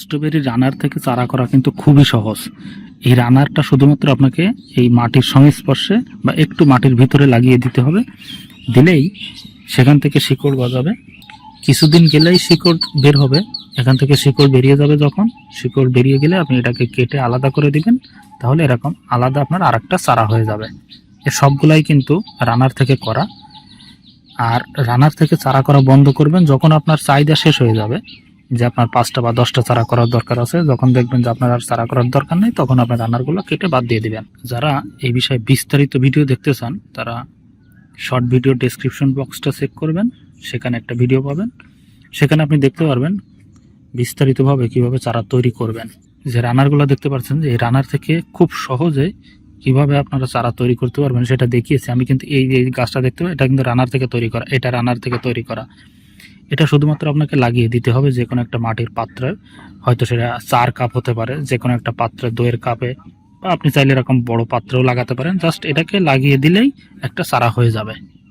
Strawberry রানার থেকে চারা করা কিন্তু খুবই সহজ। এই রানারটা শুধুমাত্র আপনাকে এই মাটির সংস্পর্শে বা একটু মাটির ভিতরে লাগিয়ে দিতে হবে। দিলেই সেখান থেকে শিকড় গজাবে। কিছুদিন গেলেই শিকড় বের হবে। এখান থেকে শিকড় বেরিয়ে যাবে। যখন শিকড় বেরিয়ে গেলে আপনি এটাকে কেটে আলাদা করে দিবেন। তাহলে এরকম আলাদা আপনার আরেকটা চারা হয়ে যাবে। এ সবগুলাই কিন্তু রানার থেকে করা। আর রানার থেকে চারা করা বন্ধ করবেন যখন আপনার চাহিদা শেষ হয়ে যাবে, যে আপনার 5টা বা 10টা চারা করার দরকার আছে। যখন দেখবেন যে আপনার আর চারা করার দরকার নেই, তখন আপনার রানারগুলো কেটে বাদ দিয়ে দিবেন। যারা এই বিষয়ে বিস্তারিত ভিডিও দেখতে চান তারা শর্ট ভিডিও ডেসক্রিপশন বক্সটা চেক করবেন, সেখানে একটা ভিডিও পাবেন। সেখানে আপনি দেখতে পারবেন বিস্তারিতভাবে কিভাবে চারা তৈরি করবেন। যে রানারগুলো দেখতে পাচ্ছেন, যে এই রানার থেকে খুব সহজে কিভাবে আপনারা চারা তৈরি করতে পারবেন সেটা দেখিয়েছি আমি। কিন্তু এই যে গাছটা দেখতে পাবেন, এটা কিন্তু রানার থেকে তৈরি করা। এটা রানার থেকে তৈরি করা। এটা শুধুমাত্র আপনাকে লাগিয়ে দিতে হবে যে কোনো একটা মাটির পাত্রে, হয়তো সেটা 4 কাপ হতে পারে, যে কোনো একটা পাত্রে, দইয়ের কাপে, বা আপনি চাইলে এরকম বড় পাত্রেও লাগাতে পারেন। জাস্ট এটাকে লাগিয়ে দিলেই একটা চারা হয়ে যাবে।